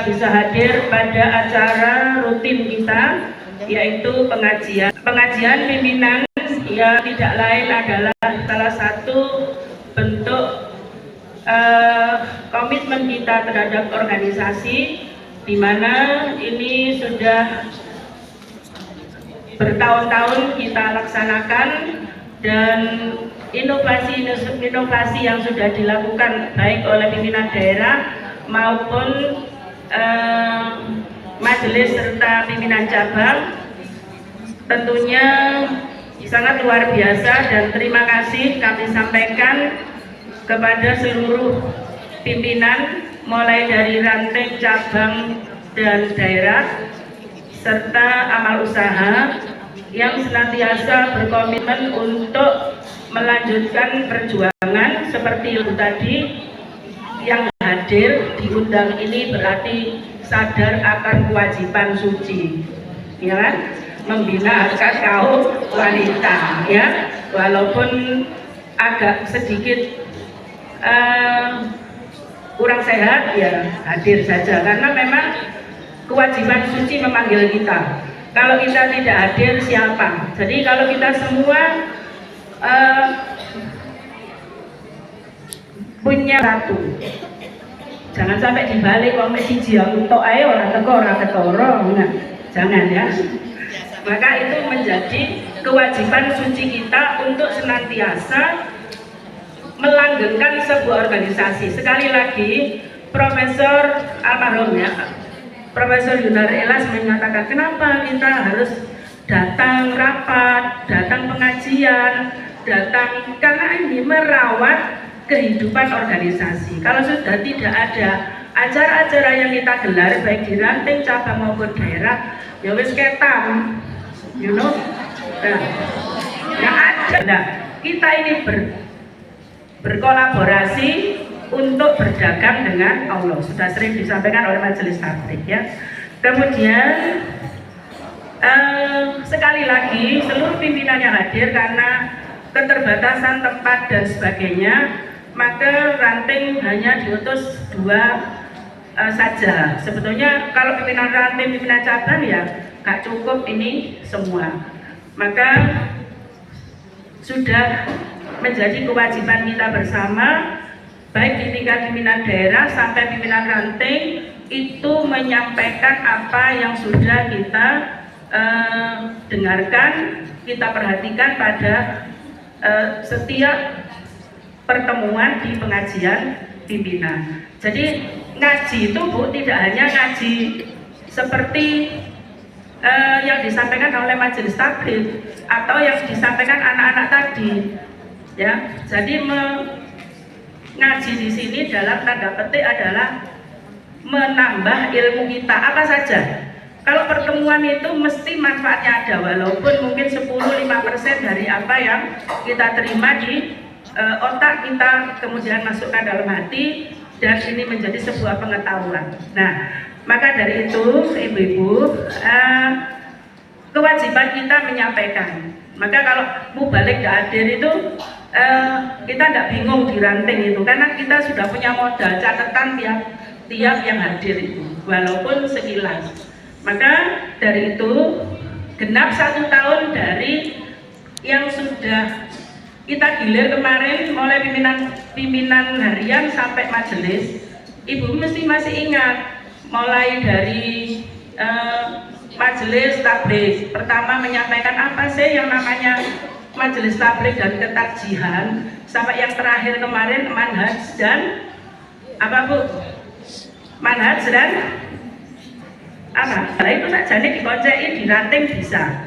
Bisa hadir pada acara rutin kita, yaitu pengajian pimpinan, yang tidak lain adalah salah satu bentuk komitmen kita terhadap organisasi, di mana ini sudah bertahun-tahun kita laksanakan, dan inovasi yang sudah dilakukan baik oleh pimpinan daerah maupun majelis serta pimpinan cabang tentunya sangat luar biasa, dan terima kasih kami sampaikan kepada seluruh pimpinan mulai dari ranting, cabang, dan daerah serta amal usaha yang senantiasa berkomitmen untuk melanjutkan perjuangan seperti itu tadi. Yang hadir diundang ini berarti sadar akan kewajiban suci, ya kan? Membina hak kaum wanita, ya, walaupun agak sedikit kurang sehat, ya hadir saja, karena memang kewajiban suci memanggil kita. Kalau kita tidak hadir, siapa? Jadi kalau kita semua punya satu, jangan sampai dibalik wong siji untuk ae ora teko ora ketara, nah, jangan ya. Maka itu menjadi kewajiban suci kita untuk senantiasa melanggengkan sebuah organisasi. Sekali lagi, Profesor almarhum ya, Profesor Yunar Elas mengatakan kenapa kita harus datang rapat, datang pengajian, datang, karena ini merawat kehidupan organisasi. Kalau sudah tidak ada acara-acara yang kita gelar baik di ranting, cabang maupun daerah, ya wis ketam, you know, yang ada. Nah, kita ini berkolaborasi untuk berdagang dengan Allah. Sudah sering disampaikan oleh majelis taklim, ya. Kemudian sekali lagi seluruh pimpinan yang hadir, karena keterbatasan tempat dan sebagainya, maka ranting hanya diutus 2 saja. Sebetulnya kalau pimpinan ranting, pimpinan cabang ya gak cukup ini semua. Maka sudah menjadi kewajiban kita bersama, baik di tingkat pimpinan daerah sampai pimpinan ranting, itu menyampaikan apa yang sudah kita dengarkan, kita perhatikan pada setiap pertemuan di pengajian pimpinan. Jadi ngaji itu Bu tidak hanya ngaji seperti yang disampaikan oleh majelis taklim atau yang disampaikan anak-anak tadi, ya. Jadi mengaji di sini dalam tanda petik adalah menambah ilmu kita apa saja. Kalau pertemuan itu mesti manfaatnya ada, walaupun mungkin 10-5% dari apa yang kita terima di otak kita kemudian masukkan dalam hati, dan ini menjadi sebuah pengetahuan. Nah, maka dari itu ibu-ibu, kewajiban kita menyampaikan. Maka kalau mubalik gak hadir itu kita tidak bingung di ranting itu, karena kita sudah punya modal catatan tiap yang hadir itu, walaupun sekilas. Maka dari itu genap 1 tahun dari yang sudah kita gilir kemarin, mulai pimpinan harian sampai majelis, ibu mesti masih ingat, mulai dari majelis tabligh pertama menyampaikan apa sih yang namanya majelis tabligh dan ketarjihan, sampai yang terakhir kemarin manhaj dan apa Bu? Manhaj dan apa? Nah, itu saja nih dikoceki di ranting bisa.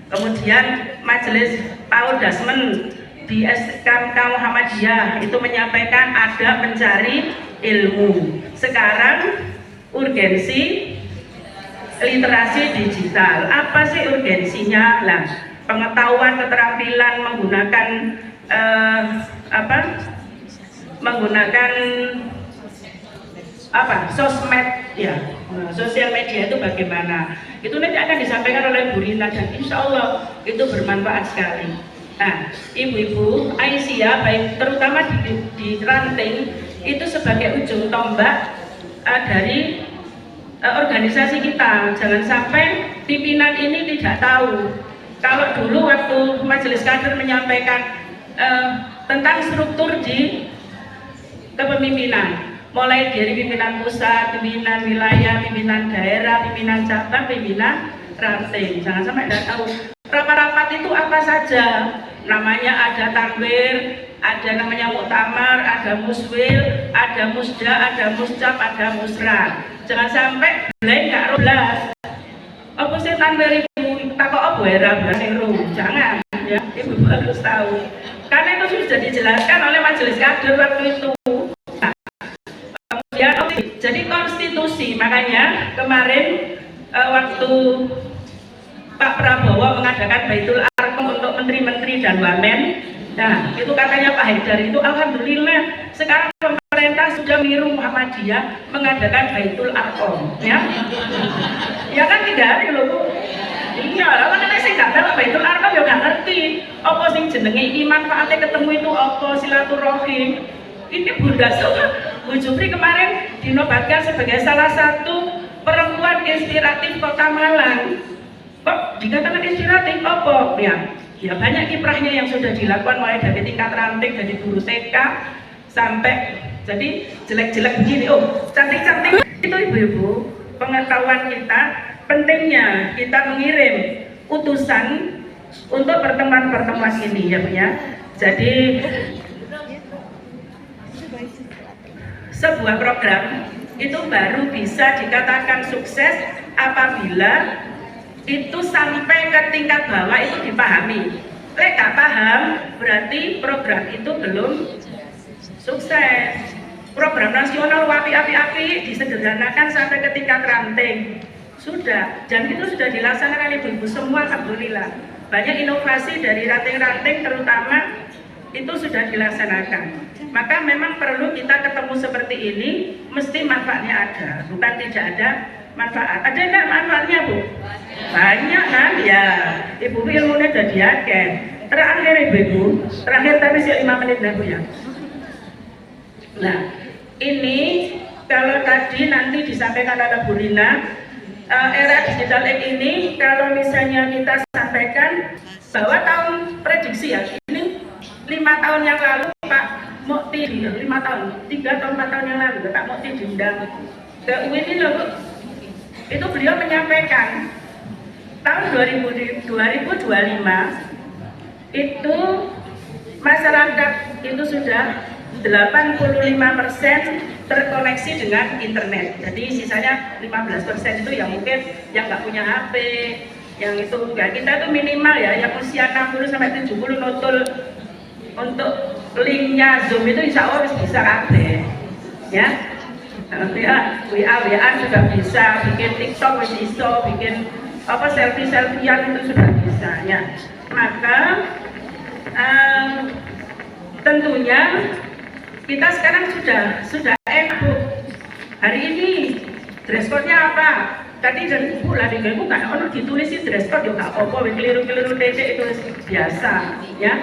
Kemudian majelis Paul Dasmen di SKMK Muhammadiyah itu menyampaikan ada mencari ilmu. Sekarang urgensi literasi digital. Apa sih urgensinya? Lah, pengetahuan, keterampilan menggunakan menggunakan sosmed, ya, sosial media itu bagaimana? Itu nanti akan disampaikan oleh Bu Rina dan insya Allah itu bermanfaat sekali. Nah, ibu-ibu Aisyah, baik terutama di ranting itu sebagai ujung tombak dari organisasi kita. Jangan sampai pimpinan ini tidak tahu. Kalau dulu waktu majelis kader menyampaikan tentang struktur di kepemimpinan, mulai dari pimpinan pusat, pimpinan wilayah, pimpinan daerah, pimpinan cabang, pimpinan ranting. Jangan sampai tidak tahu. Rapat-rapat itu apa saja? Namanya ada tanwir, ada namanya muktamar, ada muswil, ada musda, ada muscap, ada musra. Jangan sampai blank gak rolas. Apa sih tanwir itu? Takut apa era beru? Jangan, ya. Ibu harus tahu. Karena itu sudah dijelaskan oleh majelis kader waktu itu. Nah, kemudian jadi konstitusi, makanya kemarin waktu Pak Prabowo mengadakan Baitul Arqam untuk menteri-menteri dan wamen. Nah, itu katanya Pak Haidar itu alhamdulillah sekarang pemerintah sudah meniru Muhammadiyah mengadakan Baitul Arqam, ya. Ya kan tidak ada loh Bu. Iya, kalau kan saya nggak tahu Baitul Arqam ya nggak ngerti. Apa sing jenenge iki manfaatnya ketemu itu apa, silaturahim. Ini Bunda Bu Jupri kemarin dinobatkan sebagai salah satu perempuan inspiratif Kota Malang. Kok dikatakan inspiratif apa? Ya banyak kiprahnya yang sudah dilakukan mulai dari tingkat ranting, dari guru TK sampai jadi jelek-jelek begini. Oh, cantik-cantik. Itu ibu-ibu, pengetahuan kita, pentingnya kita mengirim utusan untuk pertemuan-pertemuan ini, ya Bu ya. Jadi sebuah program itu baru bisa dikatakan sukses apabila itu sampai ke tingkat bawah itu dipahami. Lek gak paham berarti program itu belum sukses. Program nasional api-api disederhanakan sampai ke tingkat ranting sudah, dan itu sudah dilaksanakan ibu-ibu semua alhamdulillah. Banyak inovasi dari ranting-ranting terutama itu sudah dilaksanakan. Maka memang perlu kita ketemu seperti ini, mesti manfaatnya ada, bukan tidak ada manfaat. Ada enggak manfaatnya Bu? Banyak kan ya. Ibu ilmunya udah diaken. Terakhir ibu, terakhir tapi sih 5 menit lah Bu ya. Nah ini kalau tadi nanti disampaikan oleh Bu Rina, era digital age ini kalau misalnya kita sampaikan bahwa tahun prediksi ya, ini 5 tahun yang lalu Pak Mukti, 5 tahun, 3 atau 4 tahun yang lalu Pak Mukti diundang ke UIN ini loh Bu. Itu beliau menyampaikan tahun 2025 itu masyarakat itu sudah 85% terkoneksi dengan internet. Jadi sisanya 15% itu yang mungkin yang nggak punya HP, yang itu enggak. Kita tuh minimal ya, yang usia 60 sampai 70 notul untuk linknya Zoom itu insya Allah bisa kabeh. Ya. WA sudah bisa, bikin TikTok bisa, bikin apa selfie-selfiean itu sudah bisa ya. Maka tentunya kita sekarang sudah enak Bu. Hari ini dress code-nya apa? Tadi dari ibu lah dengan ibu kan ono ditulis dress code yo gak apa-apa, keliru-keliru titik itu biasa ya.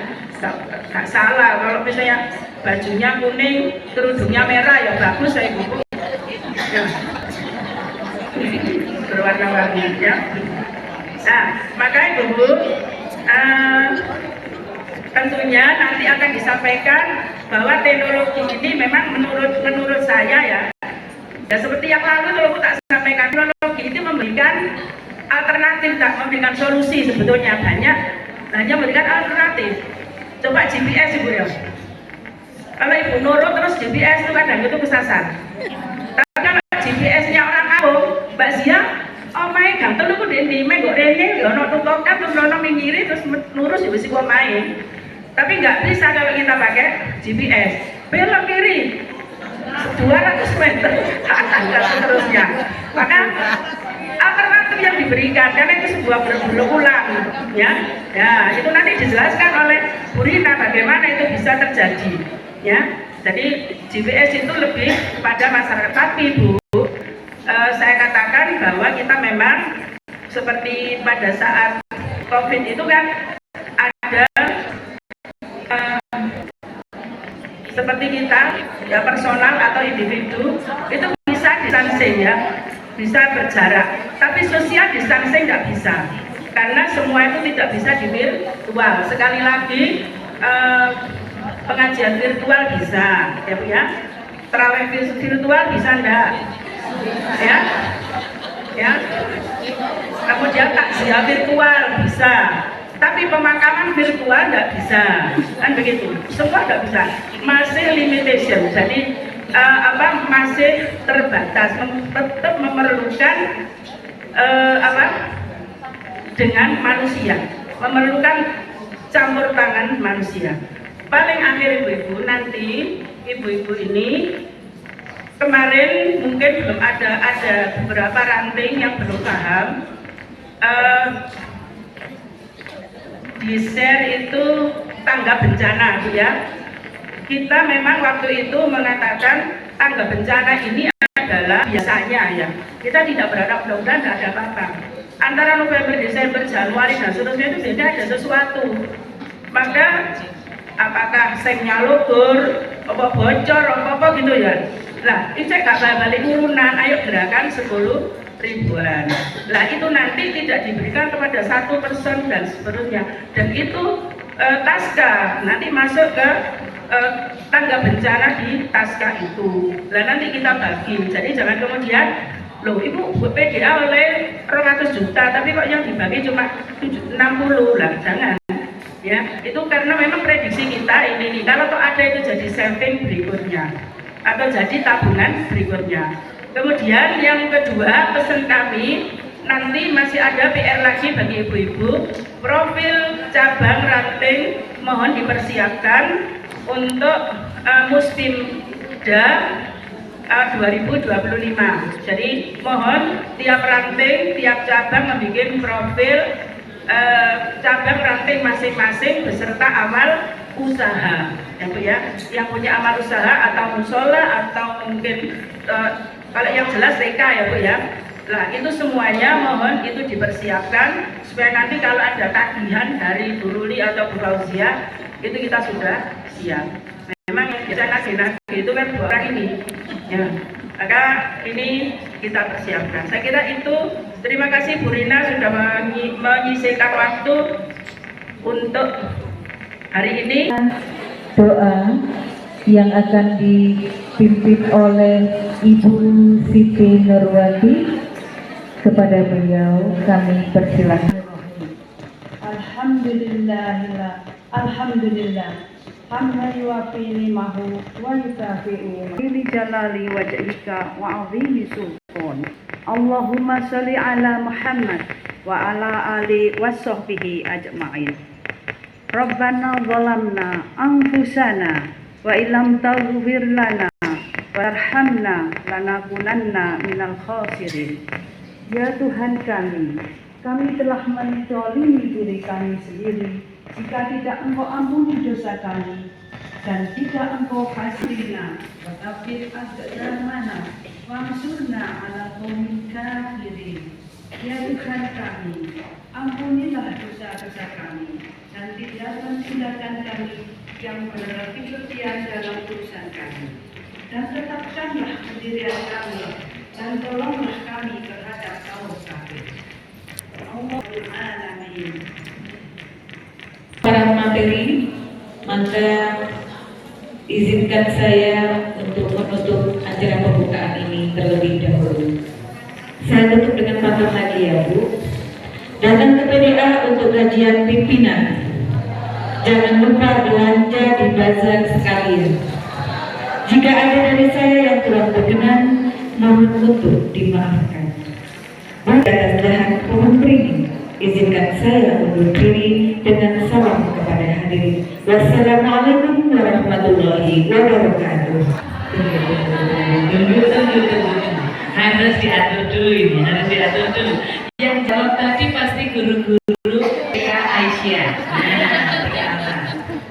Gak salah kalau misalnya bajunya kuning, kerudungnya merah ya bagus saya ibu. Ya. Berwarna-warni ya. Nah, maka ibu tentunya nanti akan disampaikan bahwa teknologi ini memang menurut saya ya seperti yang lalu kalau tak sampaikan, teknologi itu memberikan alternatif, tak memberikan solusi sebetulnya banyak, hanya memberikan alternatif. Coba GPS ibu ya, kalau ibu nurut terus GPS itu kadang itu kesasar. Tapi kalau GPS-nya orang kampung, Mbak Zia, oh main gampang lu kok di main kok rene, ya no tutokan terus nono minggiri terus nurus ya gua main. Tapi nggak bisa kalau kita pakai GPS. Belok kiri 200 meter dan seterusnya. Maka alternatif yang diberikan karena itu sebuah berulang ya. Ya, itu nanti dijelaskan oleh Bu Rina bagaimana itu bisa terjadi ya. Jadi GPS itu lebih kepada masyarakat. Tapi Bu, saya katakan bahwa kita memang seperti pada saat COVID itu kan ada seperti kita ya personal atau individu itu bisa distancing ya, bisa berjarak, tapi social distancing nggak bisa karena semua itu tidak bisa di virtual. Sekali lagi pengajian virtual bisa ya Bu ya, terawih virtual bisa enggak ya, ya kemudian takziah virtual bisa, tapi pemakaman virtual nggak bisa, kan begitu, semua nggak bisa, masih limitation, jadi masih terbatas, tetap memerlukan dengan manusia, memerlukan campur tangan manusia. Paling akhir ibu-ibu nanti, ibu-ibu ini kemarin mungkin belum ada beberapa ranting yang belum paham. Di share itu tangga bencana Bu ya. Kita memang waktu itu mengatakan tangga bencana ini adalah biasanya ya. Kita tidak berharap mudah-mudahan tidak ada apa-apa. Antara November, Desember, Januari dan seterusnya itu biasanya ada sesuatu. Maka apakah sengnya lugur, apa bocor, apa gitu ya. Lah, itu gak balik urunan, ayo gerakan 10 ribuan. Lah itu nanti tidak diberikan kepada 1% dan seterusnya. Dan itu taska nanti masuk ke tangga bencana di taska itu. Lah nanti kita bagi. Jadi jangan kemudian loh ibu PDA oleh 200 juta tapi kok yang dibagi cuma 60 lah, jangan ya. Itu karena memang prediksi kita ini nih, kalau kok ada itu jadi saving berikutnya atau jadi tabungan berikutnya. Kemudian yang kedua, pesan kami nanti masih ada PR lagi bagi ibu-ibu, profil cabang ranting mohon dipersiapkan untuk Muspimda 2025. Jadi mohon tiap ranting, tiap cabang membuat profil cabang ranting masing-masing beserta amal usaha ya Bu ya, yang punya amal usaha atau musola atau mungkin kalau yang jelas TK ya Bu ya. Nah itu semuanya mohon itu dipersiapkan supaya nanti kalau ada tagihan dari Bu Ruli atau Bu Fauzia itu kita sudah siap. Memang yang biasa nagih itu kan 2 orang ini ya, maka ini kita persiapkan. Saya kira itu. Terima kasih Bu Rina sudah menyisihkan waktu untuk hari ini. Doa yang akan dipimpin oleh Ibu Siti Nurwati, kepada beliau kami persilakan. Alhamdulillah, hamdan yuwafi ni'mahu wa yukafi'u li jalali wajhika wa 'azimi sultan. Allahumma sholli ala Muhammad wa ala ali washabbihi ajma'in. Rabbana zalamna anfusana wa illam taghfir lana warhamna lanakunanna minal khasirin. Ya Tuhan kami telah menzalimi diri kami sendiri jika tidak Engkau ampuni dosa kami dan tidak Engkau kasihna wa tafsir agama wansurna ala qaumil kafirin. Ya Tuhan kami, ampunilah dosa-dosa kami dan tidakkan silakan kami yang menerangi ketian dalam urusan kami, dan tetapkanlah pendirian kami dan tolonglah kami terhadap kaum kafir. Allahumma alamin. Para materi, maka izinkan saya untuk menutup acara pembukaan ini terlebih dahulu. Saya tutup dengan pantun lagi ya Bu. Datang ke PDA untuk kajian pimpinan. Jangan lupa belanja di bazar sekalian. Jika ada dari saya yang kurang berkenan, mohon untuk dimaafkan. Atas lahan pohon beringin, izinkan saya undur diri dengan salam kepada hadirin. Wassalamualaikum warahmatullahi wabarakatuh. Harus diatur dulu ini, harus diatur dulu. Yang jawab tadi pasti guru-guru TK Aisyah.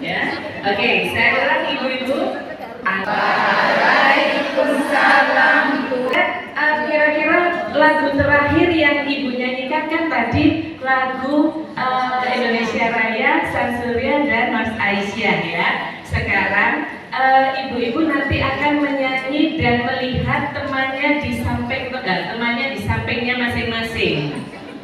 Ya, oke, saya ulang ibu-ibu. Waalaikumsalam. Kira-kira lagu terakhir yang ibu nyanyikan kan tadi lagu Indonesia Raya, Sansurya dan Mas Aisyah ya. Sekarang ibu-ibu nanti akan menyanyi dan melihat temannya di sampingnya masing-masing.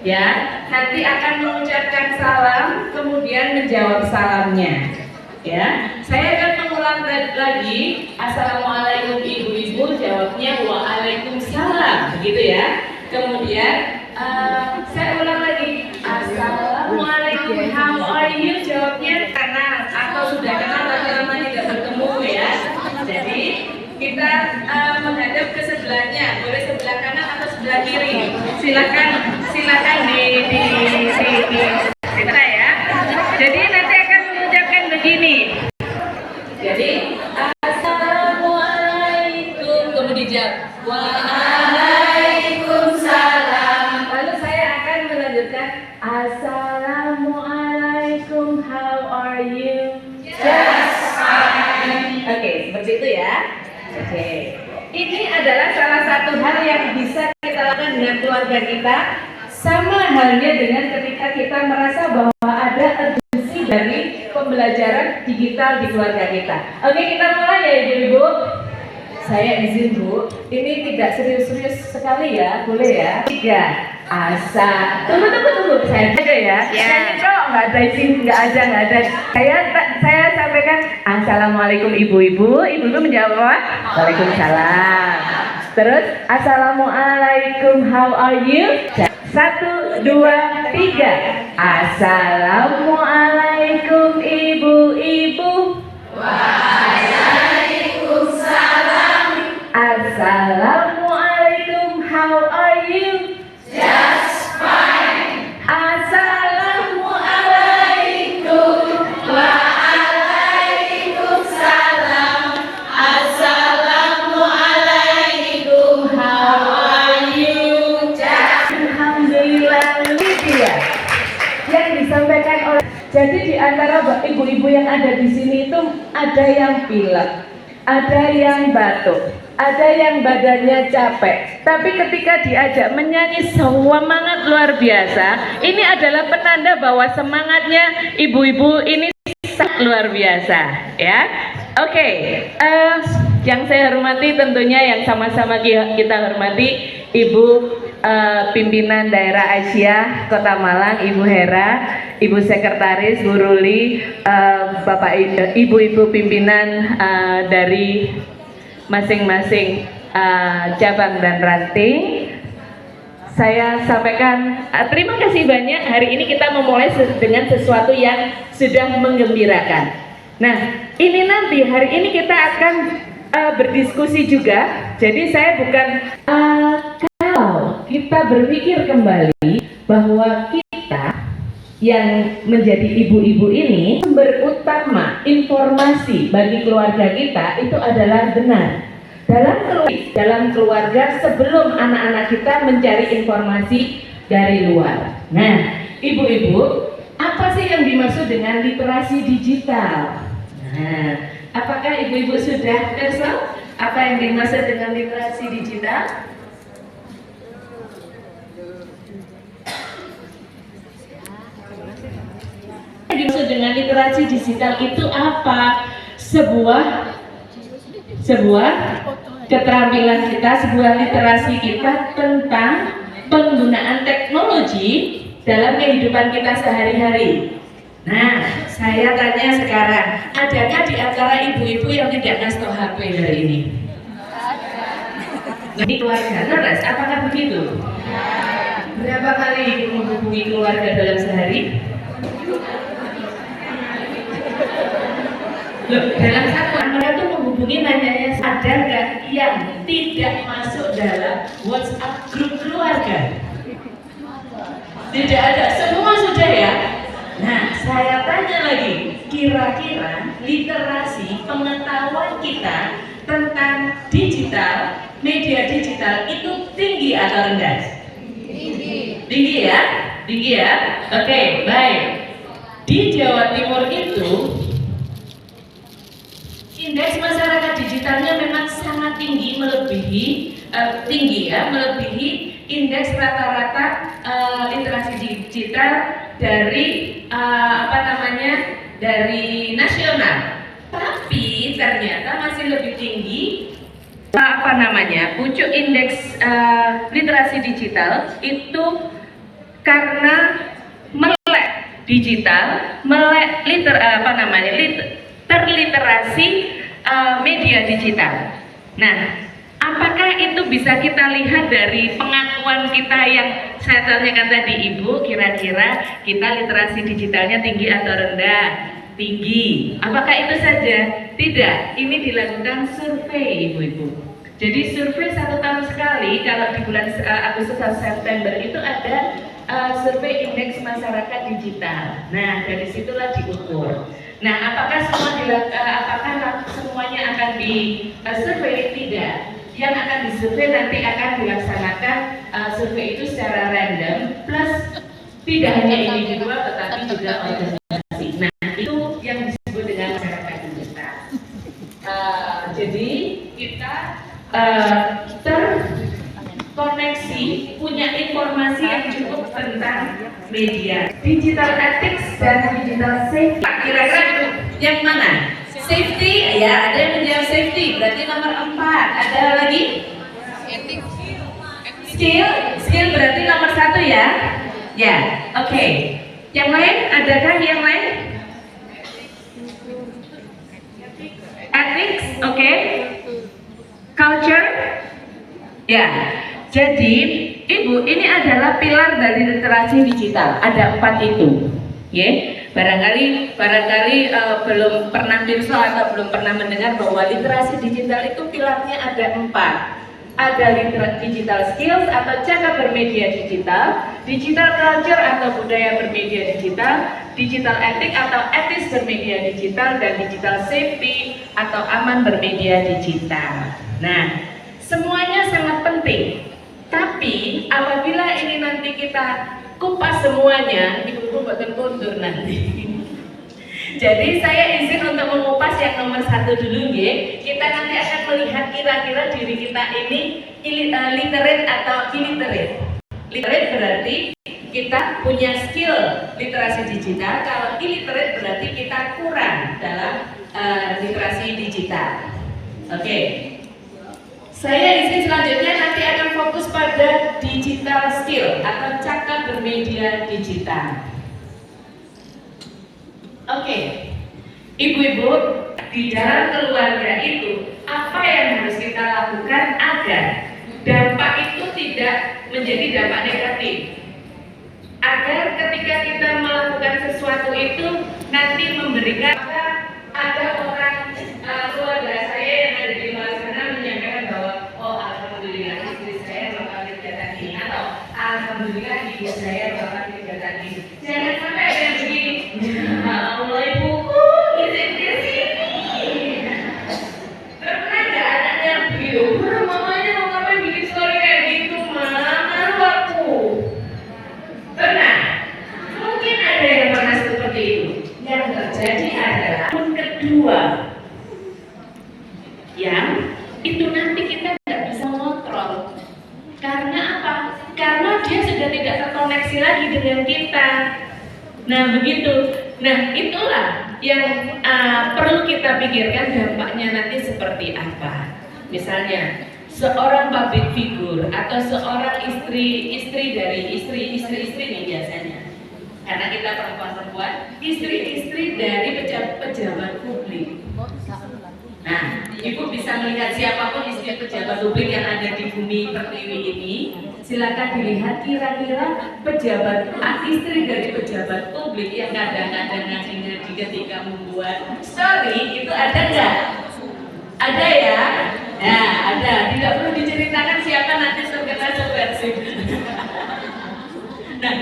Ya, nanti akan mengucapkan salam, kemudian menjawab salamnya. Ya, saya akan mengulang lagi. Assalamualaikum ibu-ibu, jawabnya waalaikumsalam, begitu ya. Kemudian saya ulang lagi. Assalamualaikum, how are you? Jawabnya kenal atau sudah kenal tapi lama tidak bertemu ya. Jadi kita menghadap ke sebelahnya, boleh sebelah kanan atau sebelah kiri. Silakan di kita ya. Jadi nanti akan mengucapkan begini. Jadi assalamualaikum, kemudian dijawab waalaikumsalam. Lalu saya akan melanjutkan assalamualaikum, how are you? Just fine. Oke, seperti itu ya. Oke. Ini adalah salah satu hal yang bisa kita lakukan dengan keluarga kita. Sama halnya dengan ketika kita merasa bahwa ada urgensi dari pembelajaran digital di keluarga kita. Oke, kita mulai ya ibu-ibu. Saya izin Bu, ini tidak serius-serius sekali ya, boleh ya? 3, asa. Tunggu, saya ada ya. Nanti kalau nggak ada izin, nggak ada. Saya sampaikan assalamualaikum ibu-ibu. Ibu-ibu menjawab waalaikumsalam. Terus assalamualaikum, how are you? 1, 2, 3. Assalamualaikum ibu-ibu. Waalaikumsalam. Assalamualaikum, how are you? Just fine. Assalamualaikum. Waalaikumsalam. Assalamualaikum, how are you? Alhamdulillah. Dia yang disampaikan oleh. Jadi di antara ibu-ibu yang ada di sini itu ada yang pilek, ada yang batuk, ada yang badannya capek. Tapi ketika diajak menyanyi semangat luar biasa. Ini adalah penanda bahwa semangatnya ibu-ibu ini sangat luar biasa, ya. Oke, yang saya hormati tentunya yang sama-sama kita hormati Ibu Pimpinan Daerah Aisyah Kota Malang, Ibu Hera, Ibu Sekretaris, Bu Ruli, Bapak Ibu-ibu pimpinan dari masing-masing cabang dan ranting. Saya sampaikan terima kasih banyak. Hari ini kita memulai dengan sesuatu yang sudah menggembirakan. Nah, ini nanti hari ini kita akan berdiskusi juga. Jadi saya bukan kalau kita berpikir kembali bahwa kita yang menjadi ibu-ibu ini sumber utama informasi bagi keluarga kita itu adalah benar. Dalam keluarga sebelum anak-anak kita mencari informasi dari luar. Nah, ibu-ibu, apa sih yang dimaksud dengan literasi digital? Nah, apakah ibu-ibu sudah tahu apa yang dimaksud dengan literasi digital? Yang dimaksud dengan literasi digital itu apa? Sebuah keterampilan kita, sebuah literasi kita tentang penggunaan teknologi dalam kehidupan kita sehari-hari. Nah, saya tanya sekarang, adakah di antara ibu-ibu yang tidak ngasih tahu HP hari ini? Nah, keluarga, terus apakah begitu? Berapa kali ibu menghubungi keluarga dalam sehari? Loh, dalam satu mereka tuh menghubungi nanyanya ada nggak yang tidak masuk dalam WhatsApp grup keluarga? Tidak ada, semua sudah ya. Nah, saya tanya lagi, kira-kira literasi pengetahuan kita tentang digital, media digital itu tinggi atau rendah? Tinggi ya? Tinggi ya? Oke, baik. Di Jawa Timur itu indeks masyarakat digitalnya memang sangat tinggi, melebihi indeks rata-rata literasi digital dari dari nasional. Tapi ternyata masih lebih tinggi pucuk indeks literasi digital itu karena melek digital, terliterasi media digital. Nah, apakah itu bisa kita lihat dari pengakuan kita yang saya tanyakan tadi, Ibu, kira-kira kita literasi digitalnya tinggi atau rendah? Tinggi. Apakah itu saja? Tidak. Ini dilakukan survei, Ibu-ibu. Jadi survei 1 tahun sekali, kalau di bulan Agustus atau September itu ada survei indeks masyarakat digital. Nah, dari situlah diukur. Nah, apakah semuanya akan disurvei? Tidak. Yang akan disurvei nanti akan dilaksanakan survei itu secara random, plus tidak hanya individual tetapi juga organisasi. Nah, itu yang disebut dengan masyarakat digital. Jadi kita terkoneksi, punya informasi yang cukup tentang media. Digital ethics dan digital safety. Kira-kira yang mana? Safety, ya ada yang menjawab safety, berarti nomor 4. Ada lagi? Skill berarti nomor 1 ya? Ya, oke. Yang lain, adakah yang lain? Ethics, oke. Culture, ya. Jadi, Ibu, ini adalah pilar dari literasi digital. Ada 4 itu, ya. Barangkali belum pernah pirsa atau belum pernah mendengar bahwa literasi digital itu pilarnya ada 4. Ada digital skills atau cara bermedia digital, digital culture atau budaya bermedia digital, digital ethic atau etis bermedia digital, dan digital safety atau aman bermedia digital. Nah, semuanya sangat penting. Tapi apabila ini nanti kita kupas semuanya, ibu-ibu buatan kontur nanti. Jadi saya izin untuk mengupas yang nomor 1 dulu, ya. Kita nanti akan melihat kira-kira diri kita ini literate atau illiterate. Literate berarti kita punya skill literasi digital. Kalau illiterate berarti kita kurang dalam literasi digital. Oke. Saya izin selanjutnya nanti akan fokus pada digital skill atau cakap bermedia digital. Oke, ibu-ibu, di dalam keluarga itu apa yang harus kita lakukan agar dampak itu tidak menjadi dampak negatif, agar ketika kita melakukan sesuatu itu nanti memberikan Nah begitu. Nah itulah yang perlu kita pikirkan dampaknya nanti seperti apa. Misalnya seorang public figure atau seorang istri dari istri nih biasanya, karena kita perempuan, istri dari pejabat publik. Nah, Ibu bisa melihat siapapun istri pejabat publik yang ada di bumi pertiwi ini. Silakan dilihat kira-kira istri dari pejabat publik yang kadang-kadang ngaji-ngaji ketika membuat story itu ada nggak? Ada ya? Ya, ada. Tidak perlu diceritakan siapa nanti terkena subversif. Nah,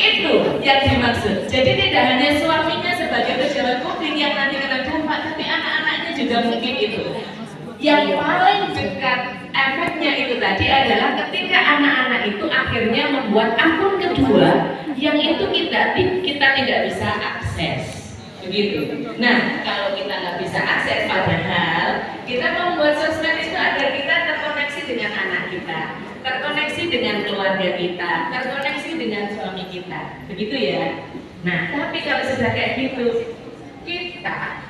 itu yang dimaksud. Jadi tidak hanya suaminya sebagai pejabat publik yang nanti kena dampak, tapi anak-anaknya juga mungkin itu. Yang paling dekat efeknya itu tadi adalah ketika anak-anak itu akhirnya membuat akun kedua yang itu kita tidak bisa akses, begitu. Nah, kalau kita nggak bisa akses, padahal kita membuat sosmed itu agar kita terkoneksi dengan anak kita, terkoneksi dengan keluarga kita, terkoneksi dengan suami kita, begitu ya. Nah, tapi kalau sudah kayak gitu, kita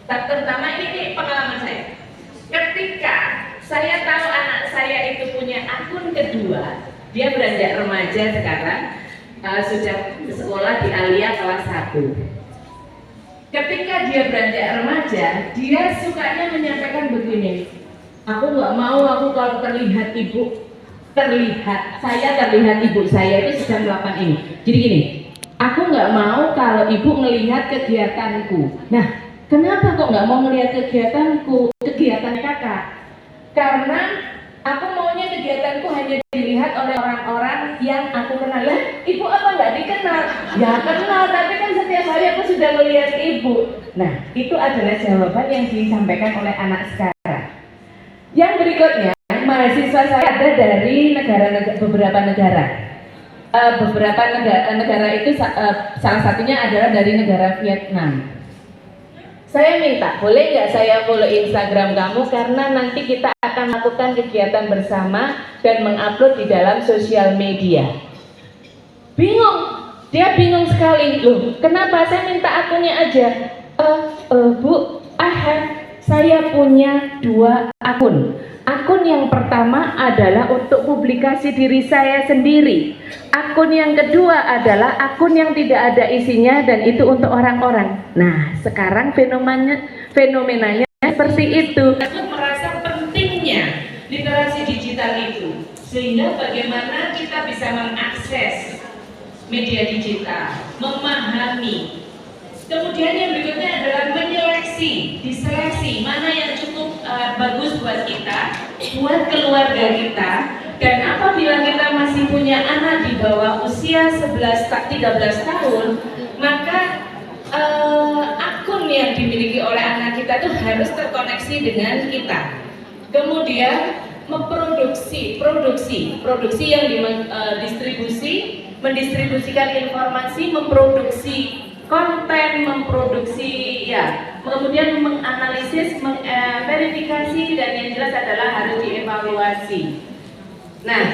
terutama ini pengalaman saya. Ketika saya tahu anak saya itu punya akun kedua, dia beranjak remaja sekarang, sudah sekolah di Alia kelas 1. Ketika dia beranjak remaja, dia sukanya menyampaikan begini, aku nggak mau aku kalau terlihat ibu saya itu sedang melakukan ini. Jadi gini, aku nggak mau kalau ibu melihat kegiatanku. Nah, kenapa kok nggak mau melihat kegiatan kakak? Karena aku maunya kegiatanku hanya dilihat oleh orang-orang yang aku kenal. Lah, ibu apa nggak dikenal? Ya kenal, tapi kan setiap hari aku sudah melihat ibu. Nah, itu adalah jawaban yang disampaikan oleh anak sekarang. Yang berikutnya, mahasiswa saya ada dari beberapa negara. Beberapa negara itu salah satunya adalah dari negara Vietnam. Saya minta, boleh nggak saya follow Instagram kamu karena nanti kita akan melakukan kegiatan bersama dan mengupload di dalam sosial media. Bingung, dia bingung sekali. Loh, kenapa? Saya minta akunnya aja. Bu, saya punya 2 akun. Akun yang pertama adalah untuk publikasi diri saya sendiri. Akun yang kedua adalah akun yang tidak ada isinya dan itu untuk orang-orang. Nah, sekarang fenomenanya seperti itu. Aku merasa pentingnya literasi digital itu, sehingga bagaimana kita bisa mengakses media digital, memahami. Kemudian yang berikutnya adalah diseleksi mana yang cukup bagus buat kita, buat keluarga kita. Dan apabila kita masih punya anak di bawah usia 13 tahun, maka akun yang dimiliki oleh anak kita itu harus terkoneksi dengan kita. Kemudian produksi yang mendistribusikan informasi, memproduksi konten, kemudian menganalisis, verifikasi, dan yang jelas adalah harus dievaluasi. Nah,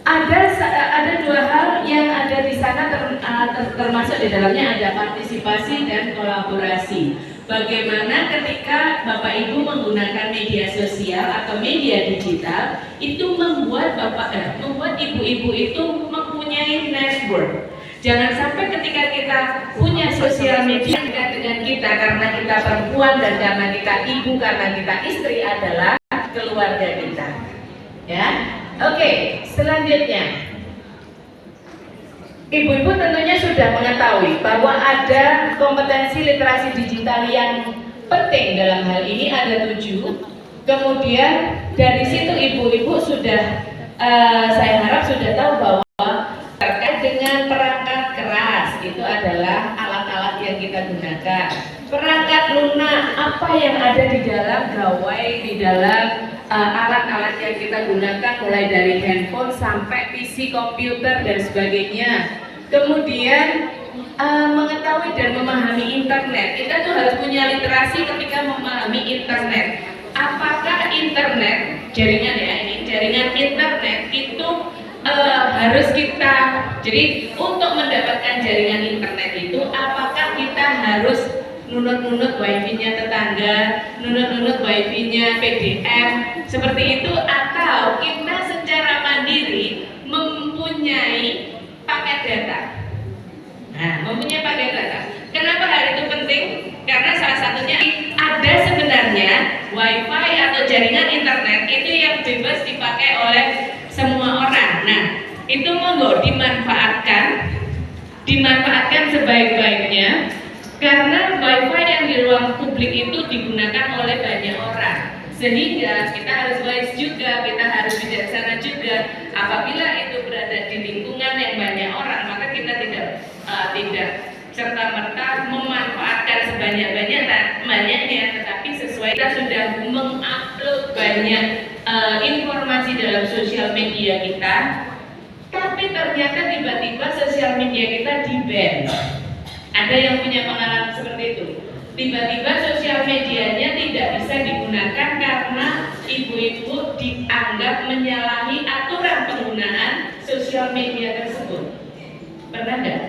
ada 2 hal yang ada di sana termasuk di dalamnya ada partisipasi dan kolaborasi. Bagaimana ketika Bapak Ibu menggunakan media sosial atau media digital itu membuat ibu-ibu itu mempunyai network. Jangan sampai ketika kita punya sosial media dengan kita karena kita perempuan dan karena kita ibu, karena kita istri adalah keluarga kita. Ya, oke. Selanjutnya, ibu-ibu tentunya sudah mengetahui bahwa ada kompetensi literasi digital yang penting dalam hal ini ada 7. Kemudian dari situ ibu-ibu sudah, saya harap sudah tahu bahwa terkait dengan perangkat keras itu adalah alat-alat yang kita gunakan. Perangkat lunak, apa yang ada di dalam gawai, di dalam alat-alat yang kita gunakan mulai dari handphone sampai PC, komputer dan sebagainya. Kemudian mengetahui dan memahami internet. Kita tuh harus punya literasi ketika memahami internet. Apakah internet, jaringan internet itu harus kita, jadi untuk mendapatkan mendapatkan jaringan internet itu, apakah kita harus nunut-nunut wifi-nya tetangga, nunut-nunut wifi-nya PDM seperti itu, atau kita secara mandiri mempunyai paket data? Nah, mempunyai paket data. Kenapa hal itu penting? Karena salah satunya ada sebenarnya wifi atau jaringan internet itu yang bebas dipakai oleh semua orang. Nah, itu monggo dimanfaatkan sebaik-baiknya, karena wifi yang di ruang publik itu digunakan oleh banyak orang. Sehingga kita harus wise juga, kita harus bijaksana juga. Apabila itu berada di lingkungan yang banyak orang, maka kita tidak serta-merta memanfaatkan sebanyak-banyaknya, tetapi sesuai kita sudah mengupload banyak informasi dalam sosial media kita, tapi ternyata tiba-tiba sosial media kita di-ban. Ada yang punya pengalaman seperti itu? Tiba-tiba sosial medianya tidak bisa digunakan karena ibu-ibu dianggap menyalahi aturan penggunaan sosial media tersebut. Pernah nggak?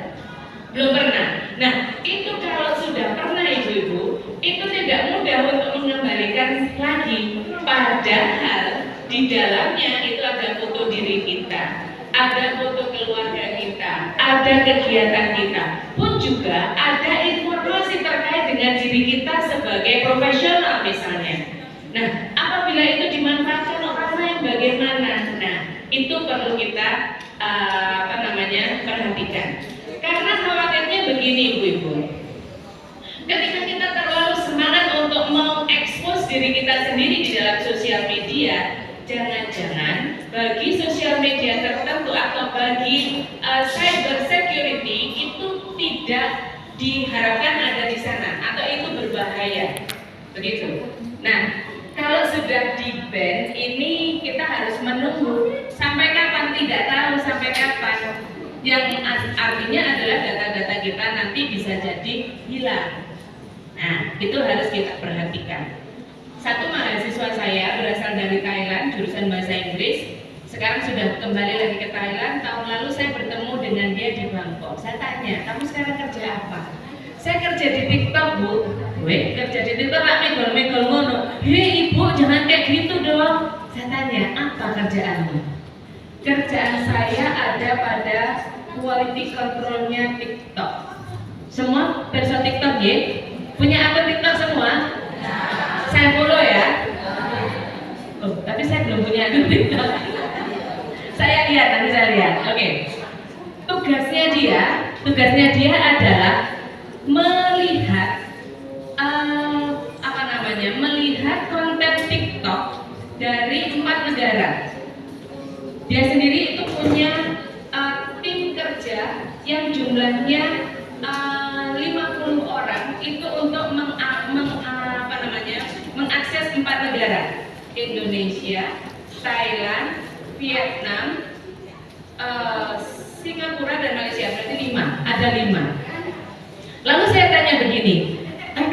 Belum pernah. Nah, itu kalau sudah pernah ibu-ibu, itu tidak mudah untuk mengembalikan lagi. Padahal di dalamnya itu ada foto diri kita, ada foto keluarga kita, ada kegiatan kita, pun juga ada informasi terkait dengan diri kita sebagai profesional misalnya. Nah, apabila itu dimanfaatkan orang lain bagaimana? Nah, itu perlu kita perhatikan. Karena khawatirnya begini ibu-ibu, ketika kita terlalu semangat untuk mengekspos diri kita sendiri di dalam sosial media, jangan-jangan bagi sosial media tertentu atau bagi cyber security itu tidak diharapkan ada di sana, atau itu berbahaya, begitu. Nah, kalau sudah di-ban, ini kita harus menunggu sampai kapan, tidak tahu sampai kapan. Yang artinya adalah data-data kita nanti bisa jadi hilang. Nah, itu harus kita perhatikan. Satu mahasiswa saya berasal dari Thailand, jurusan bahasa Inggris. Sekarang sudah kembali lagi ke Thailand. Tahun lalu saya bertemu dengan dia di Bangkok. Saya tanya, kamu sekarang kerja apa? Saya kerja di TikTok, Bu. Weh, kerja di TikTok tak megol-megol ngono. Hei ibu, jangan kayak gitu dong. Saya tanya, apa kerjaanmu? Kerjaan saya ada pada quality controlnya TikTok. Semua perso TikTok ya? Punya akun TikTok semua? Saya follow ya. Oh, tapi saya belum punya akun TikTok. Saya lihat, nanti saya lihat. Oke. Tugasnya dia adalah melihat melihat konten TikTok dari 4 negara. Dia sendiri itu punya tim kerja yang jumlahnya 50 orang itu untuk mengakses 4 negara: Indonesia, Thailand, Vietnam, Singapura dan Malaysia. Berarti 5, ada 5. Lalu saya tanya begini,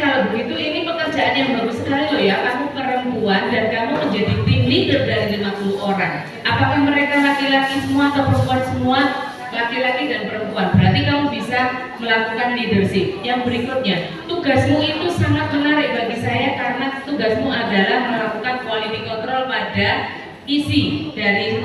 kalau begitu ini pekerjaan yang bagus sekali loh ya, kamu perempuan dan kamu menjadi tim leader dari 50 orang. Apakah mereka laki-laki semua atau perempuan semua? Laki-laki dan perempuan. Berarti kamu bisa melakukan leadership. Yang berikutnya, tugasmu itu sangat menarik bagi saya karena tugasmu adalah melakukan quality control pada isi dari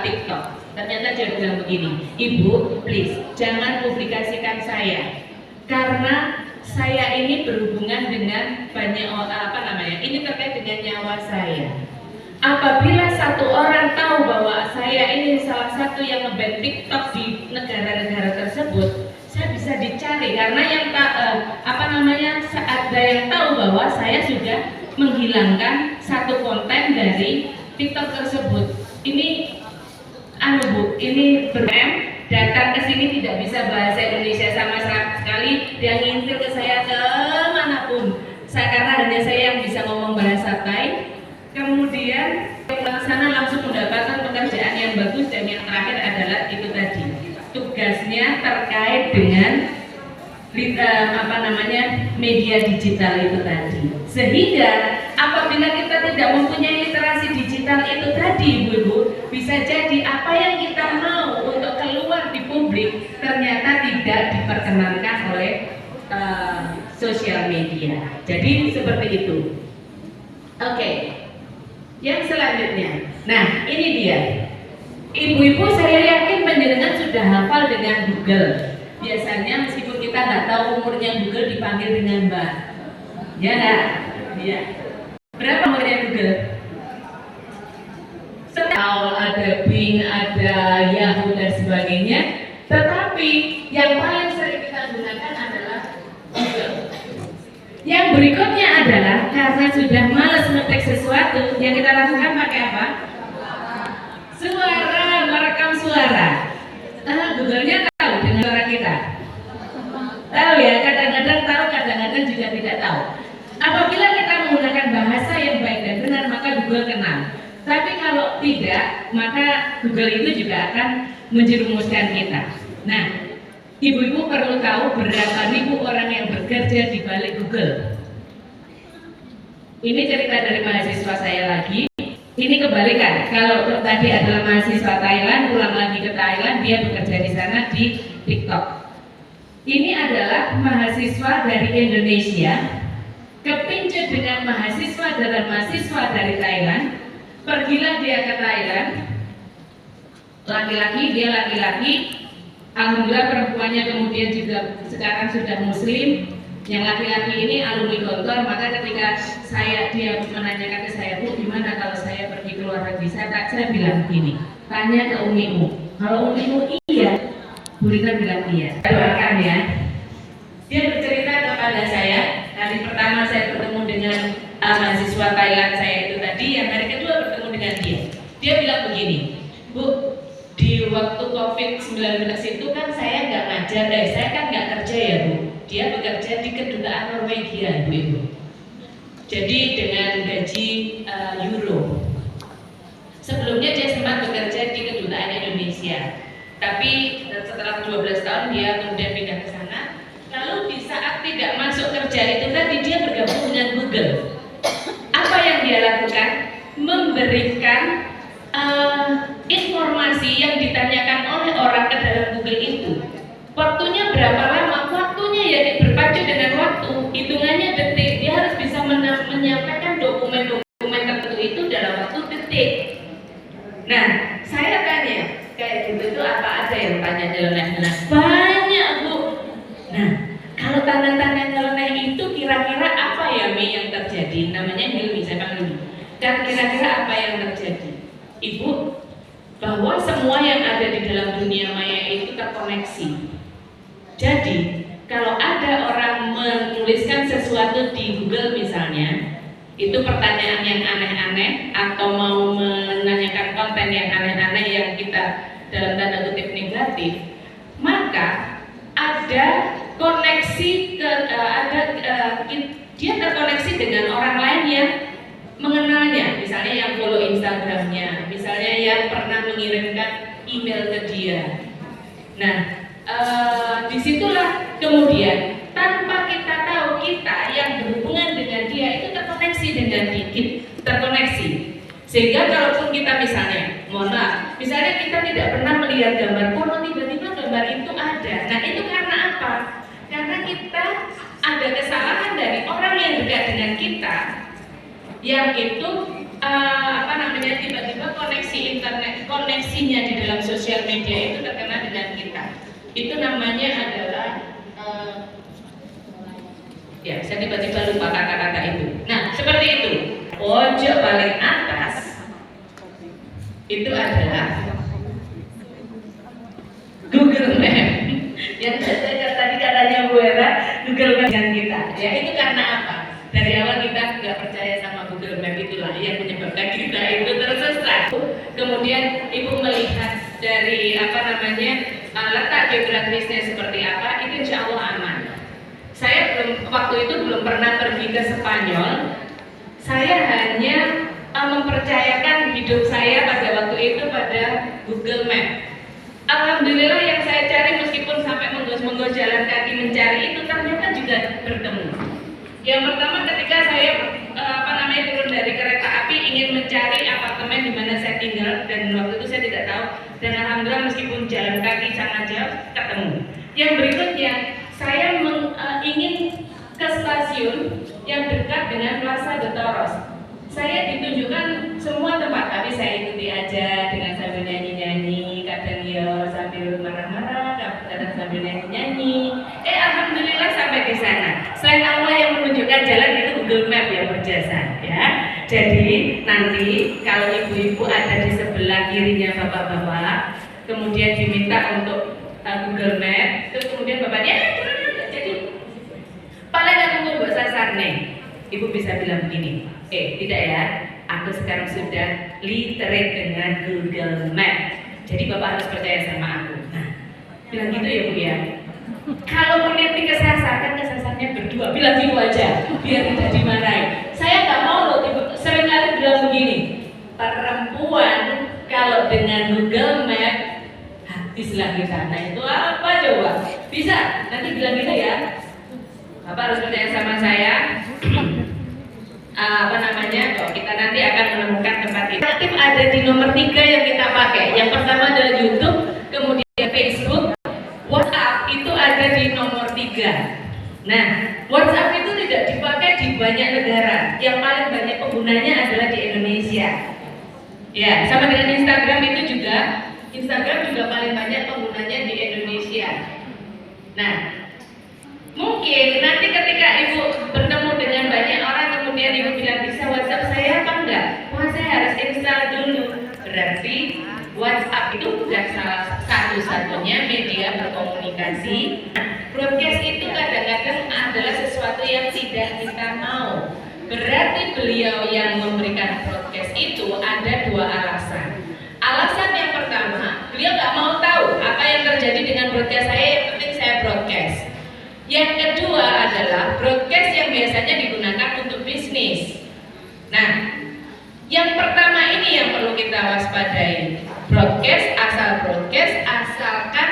TikTok. Ternyata dia bilang begini, Ibu, please jangan publikasikan saya karena saya ini berhubungan dengan banyak ini terkait dengan nyawa saya. Apabila satu orang tahu bahwa saya ini salah satu yang nge-ban TikTok di negara-negara tersebut, saya bisa dicari karena yang ada yang tahu bahwa saya sudah menghilangkan satu konten dari TikTok tersebut. Ini Bu, ini datang ke sini tidak bisa bahasa Indonesia sama sekali, dia ngintil ke saya kemanapun. Karena hanya saya yang bisa ngomong bahasa Thai. Kemudian sana langsung mendapatkan pekerjaan yang bagus, dan yang terakhir adalah itu tadi, tugasnya terkait dengan media digital itu tadi. Sehingga apabila kita tidak mempunyai literasi digital itu tadi, ibu-ibu, bisa jadi apa yang kita mau untuk keluar di publik ternyata tidak tidak diperkenankan oleh sosial media. Jadi seperti itu. Oke. Yang selanjutnya. Nah, ini dia. Ibu-ibu saya yakin panjenengan sudah hafal dengan Google. Biasanya meskipun kita nggak tahu umurnya Google dipanggil dengan Mbak. Ya nggak? Iya. Berapa umurnya Google? Tahu ada Bing, ada Yahoo dan sebagainya. Tetapi yang paling sering kita gunakan adalah Google. Yang berikutnya adalah karena sudah malas mengetik sesuatu, yang kita lakukan pakai apa? Suara, merekam suara. Google-nya tahu dengan suara kita. Tahu ya, kadang-kadang tahu, kadang-kadang juga tidak tahu. Apabila kita menggunakan bahasa yang baik dan benar, maka Google kenal. Tapi kalau tidak, maka Google itu juga akan menjerumuskan kita. Nah, ibu-ibu perlu tahu berapa ribu orang yang bekerja di balik Google. Ini cerita dari mahasiswa saya lagi. Ini kebalikan. Kalau tadi adalah mahasiswa Thailand, pulang lagi ke Thailand, dia bekerja di sana di TikTok. Ini adalah mahasiswa dari Indonesia, kepincut dengan mahasiswa dan mahasiswa dari Thailand. Pergilah dia ke Thailand. Laki-laki, dia laki-laki. Alhamdulillah perempuannya kemudian juga sekarang sudah muslim. Yang laki-laki ini alumni Gontor, maka ketika dia menanyakan ke saya, Bu, gimana kalau saya pergi ke luar negeri? Saya bilang begini, tanya ke umimu. Kalau umimu iya, Bu Rita bilang iya. Doakan ya. Dia bercerita kepada saya, hari pertama saya bertemu dengan mahasiswa Thailand saya itu tadi, yang hari kedua bertemu dengan dia. Dia bilang begini, Bu, di waktu COVID-19 itu kan saya nggak ngajar, saya kan nggak kerja ya Bu. Dia bekerja di kedutaan Norwegia, Ibu. Jadi dengan gaji euro. Sebelumnya dia sempat bekerja di kedutaan Indonesia. Tapi setelah 12 tahun dia kemudian pindah ke sana. Lalu di saat tidak masuk kerja itu tadi dia bergabung dengan Google. Apa yang dia lakukan? Memberikan informasi yang ditanyakan oleh orang ke dalam Google itu. Waktunya berapa lama? Waktunya ya berpacu dengan waktu, hitungannya detik. Dia harus bisa menyampaikan dokumen-dokumen tertentu itu dalam waktu detik. Nah, saya tanya, kayak gitu itu apa ada yang tanya nyeleneh? Banyak Bu. Nah, kalau tanda-tanda nyeleneh itu kira-kira apa ya Mi yang terjadi? Namanya Hilmi, saya panggil. Dan kira-kira apa yang terjadi? Ibu, bahwa semua yang ada di dalam dunia maya itu terkoneksi. Jadi, kalau ada orang menuliskan sesuatu di Google misalnya, itu pertanyaan yang aneh-aneh atau mau menanyakan konten yang aneh-aneh yang kita dalam tanda kutip negatif, maka ada koneksi dia terkoneksi dengan orang lain yang mengenalnya, misalnya yang follow Instagramnya, misalnya yang pernah mengirimkan email ke dia. Nah, disitulah kemudian tanpa kita tahu kita yang berhubungan dengan dia itu terkoneksi dengan kita, terkoneksi. Sehingga kalaupun kita misalnya, mohon maaf, misalnya kita tidak pernah melihat gambar porno, tiba-tiba gambar itu ada. Nah, itu karena apa? Karena kita ada kesalahan dari orang yang dekat dengan kita, yang itu tiba-tiba koneksi internet, koneksinya di dalam sosial media itu terkena dengan kita. Itu namanya adalah ya, saya tiba-tiba lupa kata-kata itu. Nah, seperti itu. Pojok paling atas itu adalah Google Map. Yang tadi katanya Bu Era, Google Map dengan kita. Ya, itu karena apa? Dari awal kita nggak percaya sama Google Map, itulah yang menyebabkan kita itu tersesat. Kemudian Ibu melihat dari letak geografisnya seperti apa, itu insya Allah aman. Saya waktu itu belum pernah pergi ke Spanyol. Saya hanya mempercayakan hidup saya pada waktu itu pada Google Map. Alhamdulillah yang saya cari meskipun sampai menggos-menggos jalan kaki mencari itu ternyata juga bertemu. Yang pertama ketika saya turun dari kereta api ingin mencari apartemen di mana saya tinggal, dan waktu itu saya tidak tahu, dan alhamdulillah meskipun jalan kaki sangat jauh ketemu. Yang berikutnya, saya ingin ke stasiun yang dekat dengan Plaza de Toros. Saya ditunjukkan semua tempat, tapi saya ikuti aja dengan sambil nyanyi-nyanyi, kadang ya sambil marah-marah, kadang sambil nyanyi-nyanyi. Alhamdulillah sampai di sana. Selain Allah yang menunjukkan jalan itu Google Map yang berjasa, ya. Jadi nanti kalau ibu-ibu ada di sebelah kirinya bapak-bapak, kemudian diminta untuk Google Map, terus kemudian bapaknya jadi paling aku mau buat sasar nih. Ibu bisa bilang begini, tidak ya, aku sekarang sudah literate dengan Google Map, jadi bapak harus percaya sama aku. Nah, bilang gitu ya bu ya. Kalau nanti kesasar, kan kesasarnya berdua, bilang gitu aja, biar tidak dimarahi. Saya nggak mau loh, sering kali bilang begini, perempuan kalau dengan Google Map habislah kita. Nah itu apa coba? Bisa, nanti bilang gitu ya. Bapak harus percaya sama saya. Kita nanti akan menemukan tempat ini. Aktif ada di nomor 3 yang kita pakai. Yang pertama adalah YouTube, kemudian Facebook, WhatsApp itu ada di nomor 3. Nah, WhatsApp itu tidak dipakai di banyak negara. Yang paling banyak penggunanya adalah di Indonesia. Ya, sama dengan Instagram itu juga. Instagram juga paling banyak penggunanya di Indonesia. Nah, mungkin nanti ketika ibu bertemu dengan banyak orang kemudian ibu bilang bisa WhatsApp saya apa enggak? Wah saya harus install dulu. Berarti WhatsApp itu bukan salah satu-satunya media berkomunikasi. Broadcast itu kadang-kadang adalah sesuatu yang tidak kita mau. Berarti beliau yang memberikan broadcast itu ada 2 alasan. Alasan yang pertama, beliau nggak mau tahu apa yang terjadi dengan broadcast saya, yang penting saya broadcast. Yang kedua adalah broadcast yang biasanya digunakan untuk bisnis. Nah, yang pertama ini yang perlu kita waspadai. Broadcast asalkan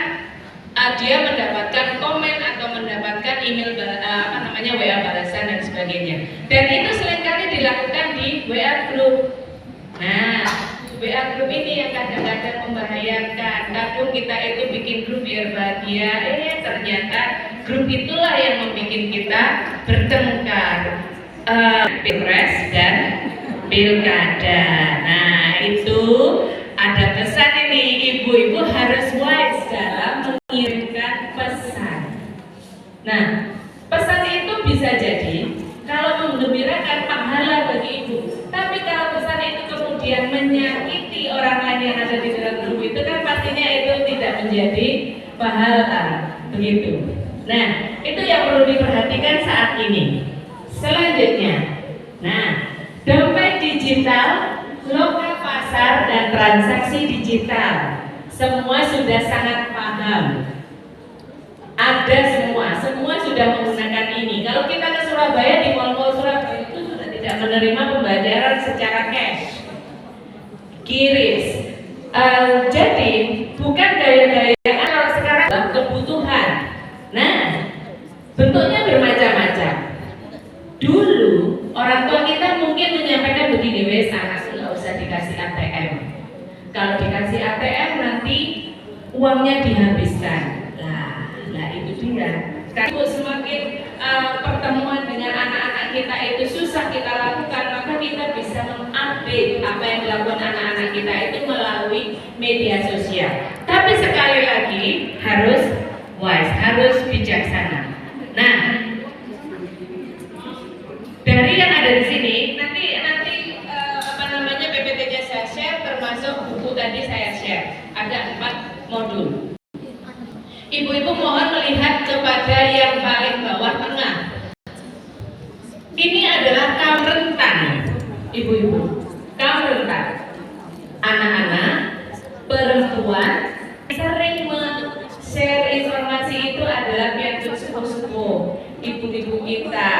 dia mendapatkan komen atau mendapatkan email WA balasan dan sebagainya. Dan itu seringkali dilakukan di WA group. Nah, WA group ini yang kadang-kadang membahayakan. Kadang kita itu bikin grup biar bahagia, ternyata grup itulah yang membuat kita bertengkar. Pilpres dan pilkada. Nah, itu ada pesan ini, ibu-ibu harus wise dalam mengirimkan pesan. Nah, pesan itu bisa jadi kalau menggembirakan pahala bagi ibu. Tapi kalau pesan itu kemudian menyakiti orang lain yang ada di dalam grup itu kan pastinya itu tidak menjadi pahala, begitu. Nah, itu yang perlu diperhatikan saat ini. Selanjutnya, nah, dompet digital, lokal pasar dan transaksi digital, semua sudah sangat paham. Ada semua sudah menggunakan ini. Kalau kita ke Surabaya, di mall-mall Surabaya itu sudah tidak menerima pembayaran secara cash, kiris. Jadi bukan gaya-gaya kalau sekarang kebutuhan. Nah, bentuknya bermacam-macam. Dulu orang tua kita mungkin menyampaikan begini, wes anak nggak usah dikasih ATM. Kalau dikasih ATM nanti uangnya dihabiskan. Lah itu dia. Kalau semakin pertemuan dengan anak-anak kita itu susah kita lakukan, maka kita bisa mengupdate apa yang dilakukan anak-anak kita itu melalui media sosial. Tapi sekali lagi harus wise, harus bijaksana. Nah, dari yang ada di sini nanti PPT-nya saya share, termasuk buku tadi saya share. Ada 4 modul. Ibu-ibu mohon melihat kepada yang paling bawah tengah. Ini adalah kaum rentan, ibu-ibu. Kaum rentan, anak-anak, perempuan, sering share informasi itu adalah pihak sepuh-sepuh, ibu-ibu kita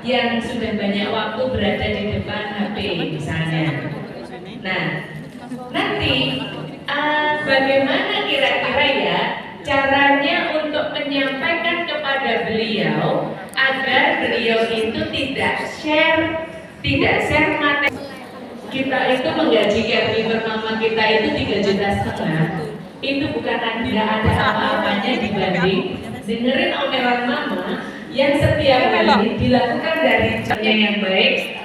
yang sudah banyak waktu berada di depan HP misalnya. Nah, nanti bagaimana kira-kira ya caranya untuk menyampaikan kepada beliau agar beliau itu tidak share materi. Kita itu menggaji caregiver mama kita itu 3,5 juta. Itu bukan ada apa-apanya dibanding dengerin omelan mama yang setiap hari dilakukan dari caranya yang baik.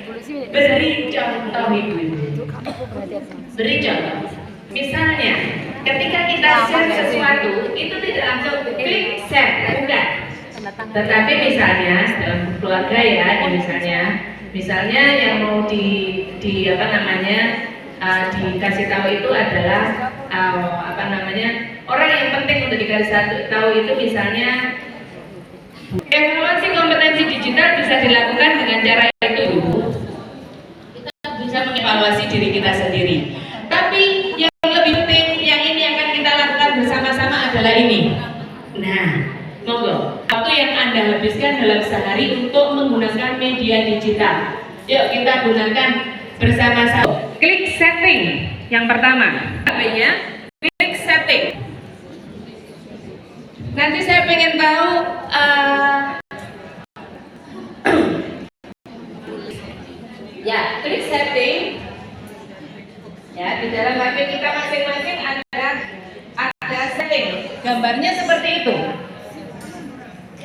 Beri contoh ibu-ibu. Beri contoh. Misalnya, ketika kita share sesuatu, itu tidak langsung klik share, bukan. Tetapi misalnya dalam keluarga ya, misalnya yang mau dikasih tahu itu adalah orang yang penting untuk dikasih tahu itu misalnya evaluasi kompetensi digital bisa dilakukan dengan cara itu dulu. Kita bisa mengevaluasi diri kita sendiri. Tapi yang lebih penting yang ini akan kita lakukan bersama-sama adalah ini. Nah, monggo. Waktu yang Anda habiskan dalam sehari untuk menggunakan media digital. Yuk kita gunakan bersama-sama. Klik setting yang pertama. HP-nya klik setting. Nanti saya pengen tahu Ya, klik setting. Ya, di dalam HP kita masing-masing ada setting. gambarnya seperti itu.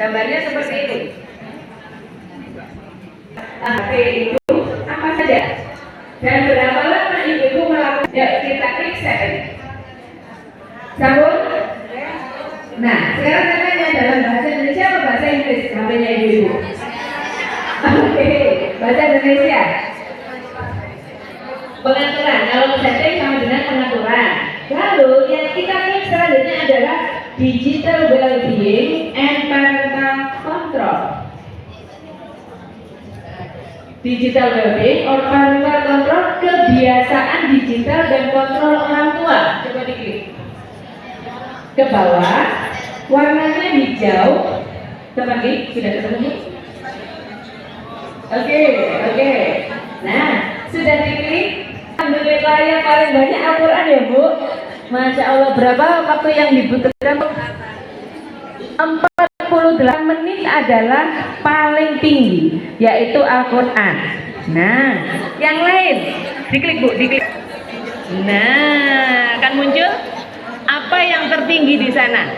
Gambarnya seperti itu. HP itu apa saja? Dan berapa lama ibu melakukan? Ya, kita klik setting. Sambung. Nah, sekarang saya tanya dalam bahasa Indonesia atau bahasa Inggris HP-nya ibu? Oke, bahasa Indonesia. Pengaturan, kalau setting sama dengan pengaturan. Lalu yang kita klik selanjutnya adalah digital well-being and parental control. Digital well-being or parental control, kebiasaan digital dan kontrol orang tua. Coba diklik ke bawah, warnanya hijau. Teman-teman, sudah ketemu? Oke. Nah, sudah diklik. Alhamdulillah yang paling banyak Al-Quran ya Bu. Masya Allah, berapa waktu yang dibutuhkan? 48 menit adalah paling tinggi, yaitu Al-Quran. Nah, yang lain diklik Bu, diklik. Nah, akan muncul apa yang tertinggi di sana?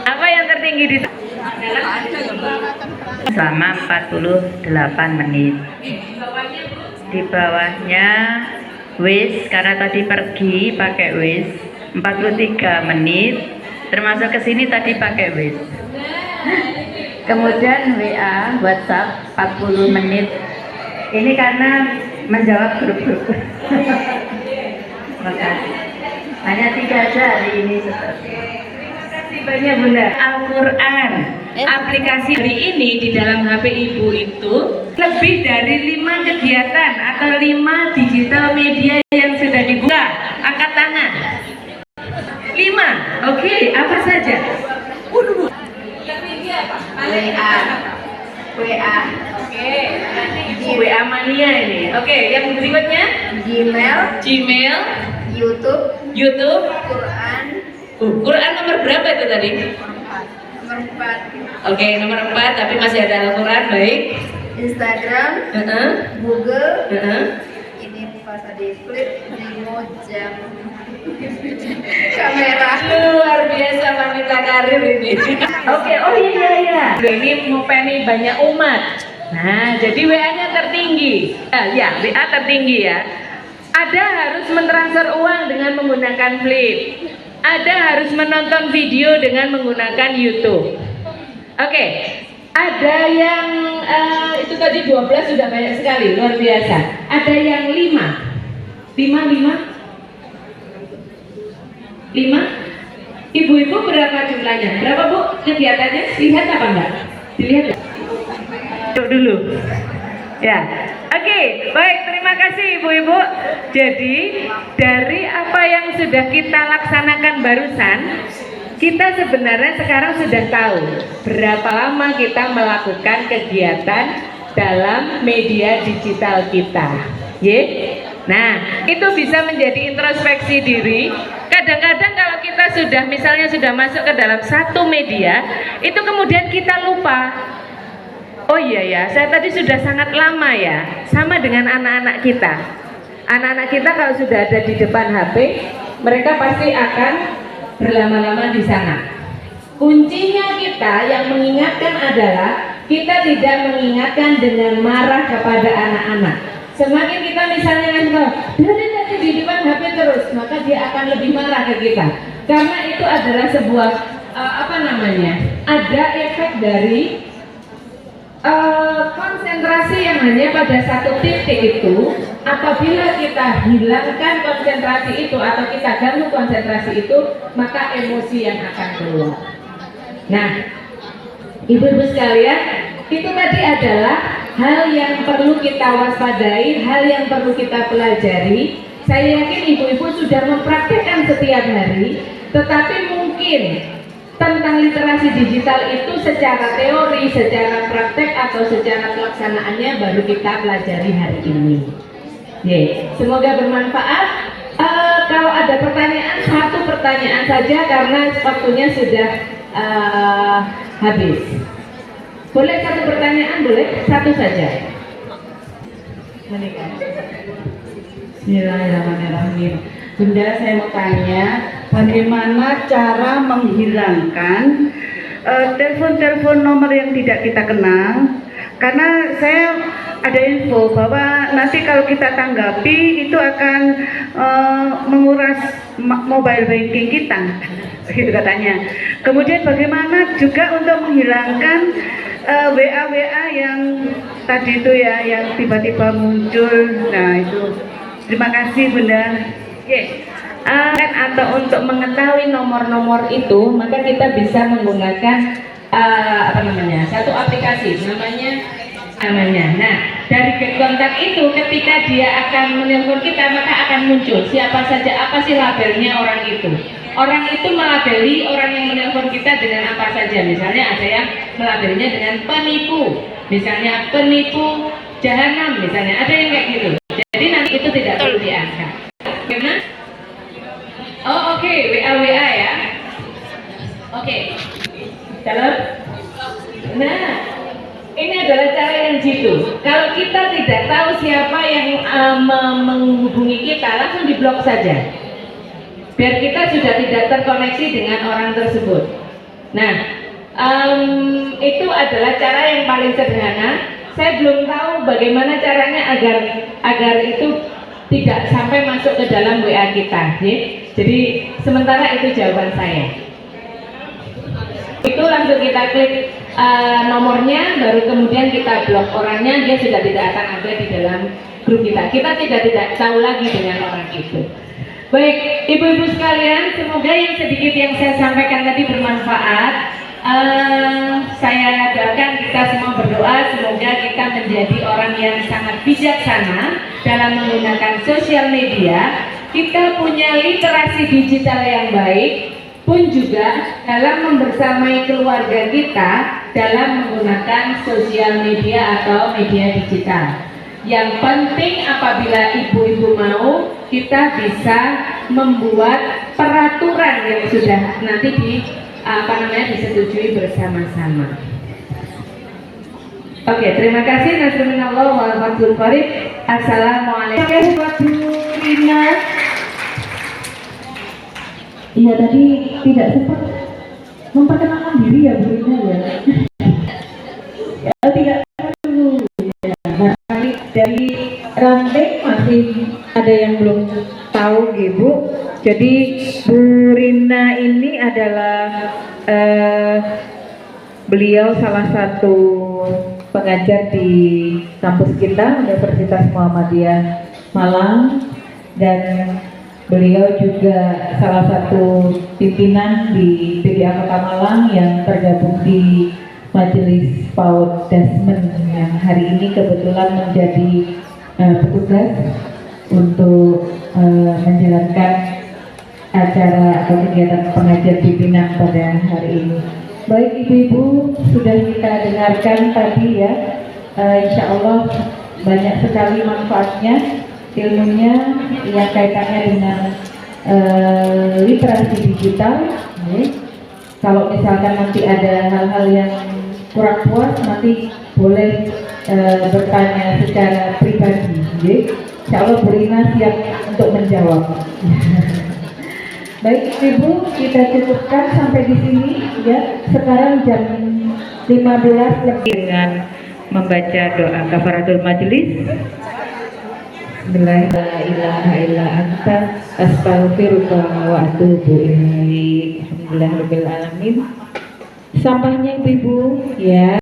Apa yang tertinggi di sana? Selama 48 menit. Di bawahnya wis, karena tadi pergi pakai wis 43 menit, termasuk kesini tadi pakai wis. Kemudian WA, WhatsApp 40 menit. Ini karena menjawab grup-grup. Makasih. Hanya 3 aja hari ini seperti. Banyak Bunda. Al-Quran, aplikasi hari ini di dalam HP Ibu itu lebih dari 5 kegiatan atau 5 digital media yang sudah dibuka. Angkat tangan. 5. Oke, apa saja? WA. Oke. WA mania ini. Oke, yang berikutnya Gmail, YouTube, Quran nomor berapa itu tadi? Nomor 4. Oke, nomor 4, tapi masih ada Al-Quran, baik. Instagram, Google, ini pas ada flip, remote, jam, kamera. Luar biasa wanita karir ini. Oke, oh iya. Ini mupeni banyak umat. Nah, jadi WA-nya tertinggi. Ya, WA tertinggi ya. Ada harus mentransfer uang dengan menggunakan Flip. Ada harus menonton video dengan menggunakan YouTube. Oke, ada yang itu tadi 12 sudah banyak sekali, luar biasa. Ada yang 5. Ibu-ibu berapa jumlahnya? Berapa Bu kegiatannya? Lihat apa enggak? Dilihat ya? Dulu. Ya. Oke, baik, terima kasih Ibu-ibu. Jadi, dari apa yang sudah kita laksanakan barusan, kita sebenarnya sekarang sudah tahu berapa lama kita melakukan kegiatan dalam media digital kita. Nah, itu bisa menjadi introspeksi diri. Kadang-kadang kalau kita sudah masuk ke dalam satu media, itu kemudian kita lupa. Oh iya ya, saya tadi sudah sangat lama ya, sama dengan anak-anak kita. Anak-anak kita kalau sudah ada di depan HP, mereka pasti akan berlama-lama di sana. Kuncinya kita yang mengingatkan adalah kita tidak mengingatkan dengan marah kepada anak-anak. Semakin kita misalnya dari di depan HP terus, maka dia akan lebih marah ke kita. Karena itu adalah sebuah ada efek dari konsentrasi yang hanya pada satu titik itu. Apabila kita hilangkan konsentrasi itu atau kita ganggu konsentrasi itu, maka emosi yang akan keluar. Nah, ibu-ibu sekalian, itu tadi adalah hal yang perlu kita waspadai, hal yang perlu kita pelajari. Saya yakin ibu-ibu sudah mempraktikkan setiap hari, tetapi mungkin tentang literasi digital itu secara teori, secara praktek atau secara pelaksanaannya baru kita pelajari hari ini. Semoga bermanfaat. Kalau ada pertanyaan, satu pertanyaan saja karena waktunya sudah habis. Boleh satu pertanyaan? Boleh? Satu saja. Bismillahirrahmanirrahim. Bunda, saya mau tanya, bagaimana cara menghilangkan telepon-telepon nomor yang tidak kita kenal? Karena saya ada info bahwa nanti kalau kita tanggapi itu akan menguras mobile banking kita, gitu katanya. Kemudian bagaimana juga untuk menghilangkan WA yang tadi itu ya, yang tiba-tiba muncul. Nah itu, terima kasih Bunda. Atau untuk mengetahui nomor-nomor itu, maka kita bisa menggunakan satu aplikasi namanya. Nah, dari get kontak itu ketika dia akan menelpon kita, maka akan muncul siapa saja, apa sih labelnya orang itu. Orang itu melabeli orang yang menelpon kita dengan apa saja. Misalnya ada yang melabelinya dengan penipu, misalnya penipu jahanam, misalnya ada yang kayak gitu. Jadi nanti itu tidak perlu diangkat. Gimana? Oh oke, WA ya. Oke. Dalam. Nah, ini adalah cara yang jitu. Kalau kita tidak tahu siapa yang menghubungi kita, langsung diblok saja. Biar kita sudah tidak terkoneksi dengan orang tersebut. Nah, itu adalah cara yang paling sederhana. Saya belum tahu bagaimana caranya agar itu tidak sampai masuk ke dalam WA kita. Jadi sementara itu jawaban saya. Itu langsung kita klik nomornya, baru kemudian kita blok orangnya, dia sudah tidak akan ada di dalam grup kita. Kita tidak tahu lagi dengan orang itu. Baik, ibu-ibu sekalian, semoga yang sedikit yang saya sampaikan tadi bermanfaat. Saya doakan kita semua berdoa semoga kita menjadi orang yang sangat bijaksana dalam menggunakan sosial media. Kita punya literasi digital yang baik, pun juga dalam membersamai keluarga kita dalam menggunakan sosial media atau media digital. Yang penting apabila ibu-ibu mau, kita bisa membuat peraturan yang sudah nanti disetujui bersama-sama. Oke, terima kasih. Nasrullah wal fathul qarib. Assalamualaikum warahmatullahi wabarakatuh. Iya, tadi tidak sempat memperkenalkan diri ya Bu Rina ya. Ya tidak perlu ya. Barangkali dari ranting masih ada yang belum tahu Ibu. Jadi Bu Rina ini adalah beliau salah satu pengajar di kampus kita Universitas Muhammadiyah Malang, dan beliau juga salah satu pimpinan di PDA Kota Malang yang tergabung di Majelis PAUD Dasmen yang hari ini kebetulan menjadi petugas untuk menjalankan acara atau kegiatan pengajian pimpinan pada hari ini. Baik ibu-ibu, sudah kita dengarkan tadi ya, insya Allah banyak sekali manfaatnya, ilmunya yang kaitannya dengan literasi digital. Kalau misalkan nanti ada hal-hal yang kurang puas, nanti boleh bertanya secara pribadi. Insya Allah Bu Rina siap untuk menjawab. Baik Ibu, kita cukupkan sampai di sini ya. Sekarang jam 15 lebih. Dengan membaca doa kafaratul majelis. Bismillahirrahmanirrahim. Astaghfiruka wa atubu ilaik. Alhamdulillahirabbil alamin. Sampahnya Ibu ya.